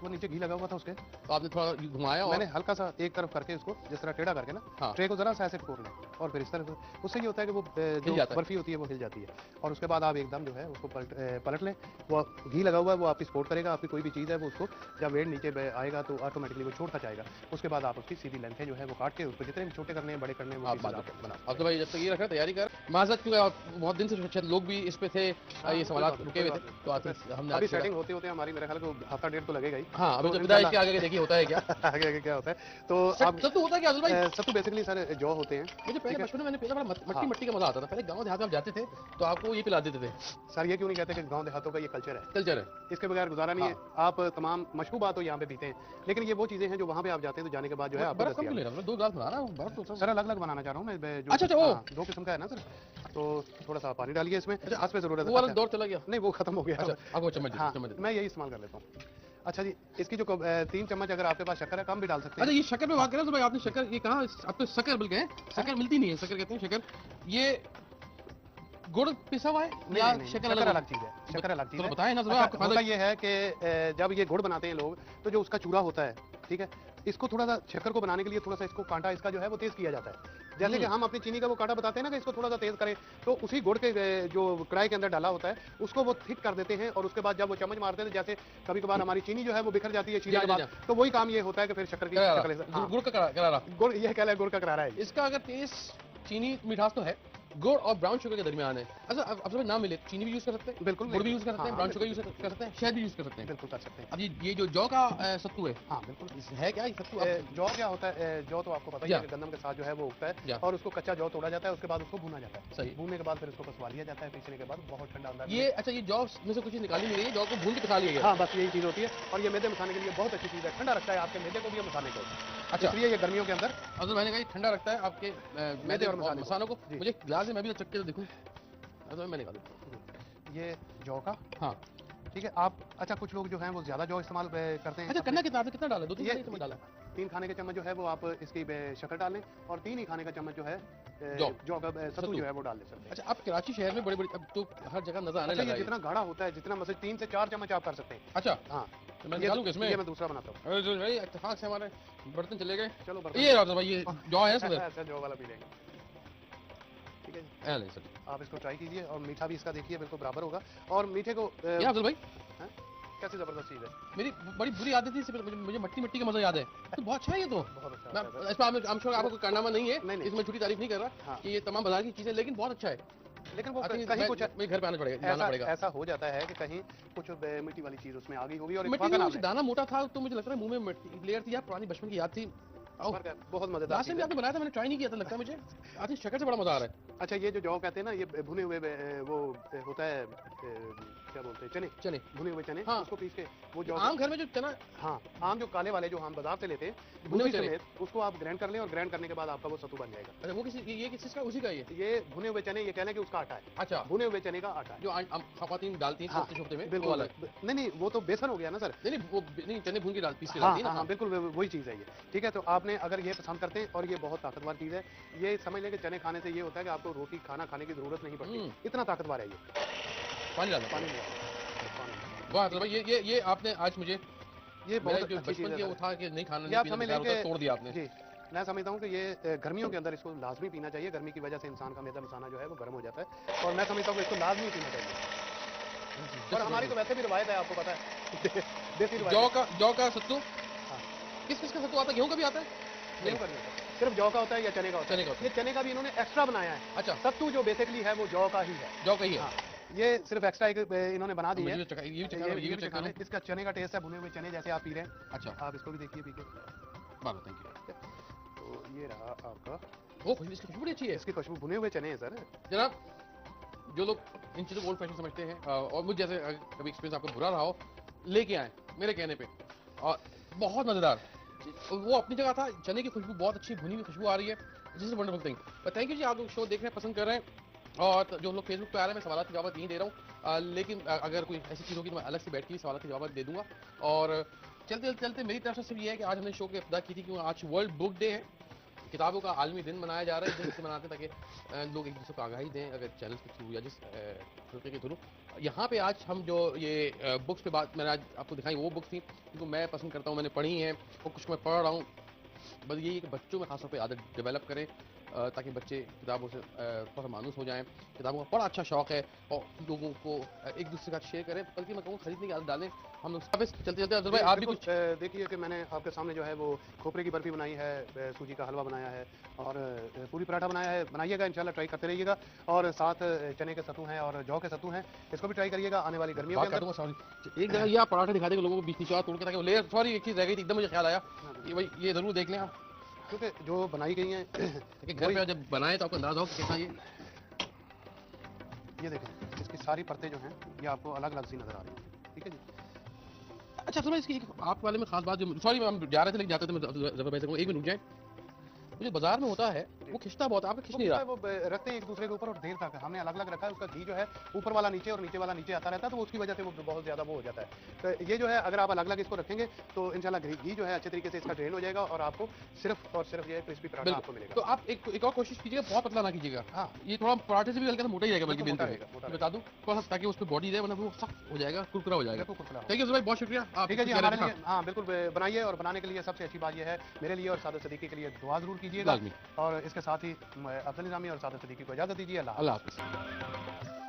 वो नीचे घी लगा हुआ था उसके, तो आपने थोड़ा घुमाया और मैंने हल्का सा एक तरफ करके इसको जिस तरह टेढ़ा करके ना, हाँ। ट्रे को जरा सा ऐसे फोड़ लें और फिर इस तरह से, उससे ये होता है कि वो जो जाता है। बर्फी होती है वो हिल जाती है। और उसके बाद आप एकदम जो है उसको पलट लें। वो घी लगा हुआ है, वो आपकी सपोर्ट करेगा। आपकी कोई भी चीज़ है वो उसको जब वेट नीचे आएगा तो ऑटोमेटिकली वो छोड़ता जाएगा। उसके बाद आप उसकी सीधी लेंथ जो है वो काट के उसको जितने भी छोटे करने हैं, बड़े करने हैं, वो आप pieces बात आप बना। अब तो भाई जब तक ये रखा तैयारी कर माजरत, क्योंकि आप बहुत दिन से शायद लोग भी इस पे थे, ये सवाल रुके हुए थे, तो आज हमने अभी आज सेटिंग होते होते हमारी मेरे ख्याल को हफ्ता डेढ़ तो लगेगा ही। हाँ, अभी तो तो विदाई के इंशाल्लाह- आगे देखिए होता है क्या। आगे आगे क्या होता है तो आप सब तो होता है क्या अफजल भाई। सत्तू बेसिकली सर जौ होते हैं। मुझे पहले बचपन में मैंने पहले बड़ा मट्टी हाँ। मट्टी का मजा आता था। पहले गांव देहात में आप जाते थे तो आपको ये पिला देते थे। सर ये क्यों नहीं कहते कि गांव देहातों का ये कल्चर है, कल्चर है। इसके बगैर गुजारा नहीं है। आप तमाम मशरूबात तो यहाँ पे पीते हैं, लेकिन ये वो चीजें हैं जो वहाँ पे आप जाते हैं तो जाने के बाद जो है आपको बर्फ कम क्यों दस्तयाब ले रहा हूं? मैं 2 ग्लास बना रहा हूँ, बर्फ तो सर अलग अलग बनाना चाह रहा हूँ मैं जो अच्छा, ओ। हाँ, 2 किस्म का है ना सर, तो थोड़ा सा पानी डालिए इसमें। आज पे जरूरत वो वाला है। दौर चला गया। नहीं वो खत्म हो गया। अच्छा, आपको चम्मच दे, हाँ, चम्मच दे। मैं यही इस्तेमाल कर लेता हूँ। अच्छा जी, इसकी जो 3 चम्मच अगर आपके पास शक्कर है कम भी डाल सकते अच्छा, हैं। ये शक्कर पे बात करें तो भाई आपने शक्कर ये कहा, आप तो शक्कर बोल गए, शक्कर मिलती नहीं है, शक्कर कहते हैं शक्कर। ये गुड़ पिसा हुआ है नहीं, या नहीं, शक्कर शक्कर अलग अलग चीज है, शक्कर अलग चीज तो है। बताएं ना जरा, अच्छा, आपको होता ये है कि जब ये गुड़ बनाते हैं लोग तो जो उसका चूरा होता है, ठीक है, इसको थोड़ा सा शक्कर को बनाने के लिए थोड़ा सा इसको कांटा इसका जो है वो तेज किया जाता है। जैसे कि हम अपनी चीनी का वो कांटा बताते हैं ना कि इसको थोड़ा सा तेज करें, तो उसी गुड़ के जो कढ़ाई के अंदर डाला होता है उसको वो थिक कर देते हैं और उसके बाद जब वो चम्मच मारते हैं तो जैसे कभी कभार हमारी चीनी जो है वो बिखर जाती है चीनी के जा, बाद, तो वही काम ये होता है कि फिर शक्कर की शक्ल हाँ, गुड़ का करारा। गुड़ ये कह गुड़ का करारा है। इसका अगर टेस्ट चीनी मिठास तो है, गुड़ और ब्राउन शुगर के दरमियान है। अच्छा, अब सब ना मिले चीनी भी यूज कर सकते हैं, बिल्कुल गुड़ भी यूज कर सकते हैं, हाँ, ब्राउन शुगर यूज कर सकते हैं, शहद भी यूज कर सकते हैं। बिल्कुल कर सकते हैं। अब ये जो जौ का सत्तू है, हाँ बिल्कुल। है क्या ये सत्तू? जौ क्या होता है, जौ तो आपको पता ही है कि गंदम के साथ जो है वो उगता या। है और उसको कच्चा जौ तोड़ा जाता है, उसके बाद उसको भुना जाता है। सही। भूनने के बाद फिर उसको पसवा लिया जाता है, पीसने के बाद बहुत ठंडा अंदाज ये अच्छा, ये जौ में से कुछ चीज निकाली नहीं गई है, जौ को भून के पिसा लिया गया। हाँ बस यही चीज होती है और ये मैदे मसाने के लिए बहुत अच्छी चीज है, ठंडा रखता है आपके मैदे को भी और मसाले को। अच्छा, इसलिए ये गर्मियों के अंदर अगर मैंने कहा ये ठंडा रखता है आपके मैदे और मसालों को। जी। मुझे गिलास है, मैं भी चख के तो देखूं। अगर मैं निकालूं, ये जौ का, हाँ ठीक है। आप अच्छा कुछ लोग जो हैं वो ज्यादा जौ इस्तेमाल करते हैं। अच्छा, करना कितना आपने कितना डाला? 2-3 ये चम्मच डाला। 3 खाने के चम्मच जो है वो आप इसकी शक्कर डाल लें और 3 ही खाने का चम्मच जो है जौ का सत्तू जो है वो डाल ले सकते हैं। अच्छा, आप कराची शहर में बड़ी बड़ी अब तो हर जगह नजर आने अच्छा, लगा ये है। जितना गाढ़ा होता है, जितना मतलब 3 से 4 चम्मच आप कर सकते हैं। अच्छा, हाँ, तो मैं निकालूं इसमें? ये मैं दूसरा बनाता हूँ। अरे जो भाई इत्तेफाक से हमारे बर्तन चले गए। चलो बर्तन ये रहा भाई, ये जौ है इसमें। अच्छा जौ वाला पी लेंगे, ठीक है जी। ए ले सर, आप इसको ट्राई कीजिए और मीठा भी इसका देखिए बिल्कुल बराबर होगा। और मीठे को ये अफजल भाई कैसी जबरदस्त चीज है, मेरी बड़ी बुरी आदत थी, इससे पहले मुझे मट्टी मट्टी का मजा याद है। तो बहुत अच्छा है ये तो। बहुत अच्छा मैं होता है। इस पर I'm sure आपको कोई कारनामा नहीं है, नहीं, नहीं। इसमें छोटी तारीफ नहीं कर रहा हाँ। कि ये तमाम बाजार की चीजें, लेकिन बहुत अच्छा है। लेकिन वो I think कहीं कुछ मैं घर पे आना पड़ेगा, जाना ऐसा पड़ेगा। ऐसा हो जाता है कि कहीं कुछ मिट्टी वाली चीज उसमें आ गई होगी और मिट्टी इत्तेफाकन में आपने- कुछ दाना मोटा था, तो मुझे लगता है मुंह में लेयर थी, यार पुरानी बचपन की याद थी। फर्क है, बहुत मजेदार लास्ट चीज टाइम भी है। आपने बनाया था, मैंने ट्राई नहीं किया था, लगता है मुझे। आई थिंक शक्कर से बड़ा मजा आ रहा है। अच्छा, ये जो जौ कहते हैं ना, ये भुने हुए वो होता है, क्या बोलते हैं, चने, चने। भुने हुए चने, हाँ। उसको पीस के वो जौ। आम घर में जो चना हाँ, आम जो काले वाले जो हम बाजार से लेते हैं, भुने हुए भूसी चने। समेत उसको आप ग्राइंड कर लें, और ग्राइंड करने के बाद आपका वो सत्तू बन जाएगा। अच्छा, वो ये किस चीज़ का, उसी का ये भुने हुए चने, ये कह लें कि उसका आटा है, अच्छा, भुने हुए चने का आटा है। जो खवातीन डालती हैं हाँ, कोफ्ते-शोफ्ते में, वो बिल्कुल। वाला है। नहीं नहीं, वो तो बेसन हो गया ना सर। नहीं, नहीं, वो नहीं, चने भून के पीस के हाँ डालती है ना। हाँ, बिल्कुल वही चीज़ है ये। ठीक है, तो आपने अगर ये पसंद करते हैं, और ये बहुत ताकतवर चीज़ है, ये समझ लें कि चने खाने से ये होता है कि आपको रोटी खाना खाने की जरूरत नहीं पड़ती, इतना ताकतवर है ये। पानी डालना। पानी में पानी। वाह, तो भाई ये आपने आज मुझे ये मेरा बहुत जो अच्छी चीज़ बचपन है के सर। वो था कि नहीं खाना, ये नहीं आप पीना, समझ बेकार लें होता है, कि तोड़ दिया आपने। जी, मैं समझता हूँ कि ये गर्मियों के अंदर इसको लाजमी पीना चाहिए। गर्मी की वजह से इंसान का मैदा मसाना जो है वो गर्म हो जाता है, और मैं समझता हूँ कि इसको लाजमी पीना चाहिए। और हमारी तो वैसे भी रिवायत है, आपको पता है, देसी रिवायत। जौ का सत्तू। हाँ। किस का सत्तू आता है? गेहूं का भी आता है? गेहूं का नहीं होता, सिर्फ जौ का होता है या चने का होता है। चने का होता ये चने का भी इन्होंने एक्स्ट्रा बनाया है। अच्छा, सत्तू जो बेसिकली है वो जौ का ही है। जौ का ही है। हाँ, ये सिर्फ एक्स्ट्रा एक इन्होंने बना दी है। ये भी चेक ये करो। इसका चने का टेस्ट है, भुने हुए चने जैसे आप पी रहे हैं। अच्छा, आप इसको भी देखिए पी के। बात थैंक यू। तो ये रहा आपका, वो खुशबू, इसकी खुशबू बड़ी अच्छी है इसकी खुशबू, भुने हुए चने हैं सर। जनाब। जो लोग इन चीज़ों को ओल्ड फैशन समझते हैं, और मुझ जैसे कभी एक्सपीरियंस आपको बुरा रहा हो, लेके आए मेरे कहने पे, और बहुत मज़ेदार। वो अपनी जगह था, चने की खुशबू बहुत अच्छी, भुनी हुई खुशबू आ रही है। This is wonderful thing. Thank you जी, आप लोग शो देख रहे हैं, पसंद कर रहे हैं, और जो लोग फेसबुक पे आ रहे हैं, मैं सवाल की जवाब नहीं दे रहा हूँ, लेकिन अगर कोई ऐसी चीज़ होगी तो मैं अलग से बैठ के सवाल के जवाब दे दूंगा। और चलते चलते मेरी तरफ से सिर्फ ये है कि आज हमने शो की इब्तिदा की थी क्योंकि आज वर्ल्ड बुक डे है, किताबों का आलमी दिन मनाया जा रहा है, जिससे मनाते हैं ताकि लोग एक दूसरे को आगाही दें, अगर चैनल के थ्रू या जिस तरीके के थ्रू। यहाँ पे आज हम जो ये बुक्स पे बात मैंने आज आपको दिखाई, वो बुक्स थी जिनको मैं पसंद करता हूँ, मैंने पढ़ी हैं, और कुछ मैं पढ़ रहा हूँ। बस यही है कि बच्चों में खासतौर पे आदत डेवलप करें, ताकि बच्चे किताबों से थोड़ा मानूस हो जाएं। किताबों का बड़ा अच्छा शौक है, और लोगों को एक दूसरे के साथ शेयर करें, बल्कि मैं कहूँ खरीदने की आदत डालें। हम लोग चलते चलते अब्दुल भाई आप भी कुछ देखिए कि मैंने आपके सामने जो है वो खोपरे की बर्फी बनाई है, सूजी का हलवा बनाया है, और पूरी पराठा बनाया है। बनाइएगा, इंशाल्लाह ट्राई करते रहिएगा। और साथ चने के सत्तू हैं और जौ के सत्तू हैं, इसको भी ट्राई करिएगा आने वाली गर्मियों के अंदर। सॉरी, एक जगह ये आप पराठा दिखा देंगे लोगों को, बीच नीचे तोड़ के, ताकि ले। सॉरी, एक चीज़ रह गई थी, एकदम मुझे ख्याल आया कि भाई ये जरूर देख लें आप, क्योंकि जो बनाई गई हैं घर पे जब बनाए तो आपको अंदाजा हो कि कैसा ये देखें, इसकी सारी परतें जो हैं ये आपको अलग अलग सी नजर आ रही हैं। ठीक है जी। अच्छा सुनो, इसकी आप वाले में खास बात जो, सॉरी हम जा रहे थे लेकिन जाते थे, मैं जब मैं एक मिनट रुक जाए। मुझे बाजार में होता है वो खिंचता बहुत है, आपका खिंच नहीं रहा। वो रखते हैं एक दूसरे के ऊपर, और देर तक हमने अलग अलग रखा है। उसका घी जो है ऊपर वाला नीचे और नीचे वाला नीचे आता रहता है, तो उसकी वजह से वो बहुत ज्यादा वो हो जाता है। तो ये जो है अगर आप अलग अलग इसको रखेंगे तो इंशाल्लाह घी जो है अच्छे तरीके से इसका ड्रेन हो जाएगा, और आपको सिर्फ और सिर्फ ये क्रिस्पी पराठा आपको मिलेगा। तो आप एक और कोशिश कीजिएगा, बहुत पतला ना कीजिएगा। हाँ, ये थोड़ा पराठे से भी हल्का मोटा ही रहेगा, बल्कि मोटा बिल्कुल रहेगा, बता दूं थोड़ा सा, ताकि उस पर बॉडी जाए, वरना वो सख्त हो जाएगा, कुरकुरा हो जाएगा। बिल्कुल। थैंक यू भाई, बहुत शुक्रिया। आप ठीक है जी, हमारे लिए हाँ बिल्कुल बनाइए, और बनाने के लिए सबसे अच्छी बात यह है मेरे लिए और सादत सदीकी के लिए दुआ जरूर कीजिएगा, और इसके साथ ही अफजल निज़ामी और सादत सदीकी को इजाजत दीजिए। अल्लाह हाफ़िज़।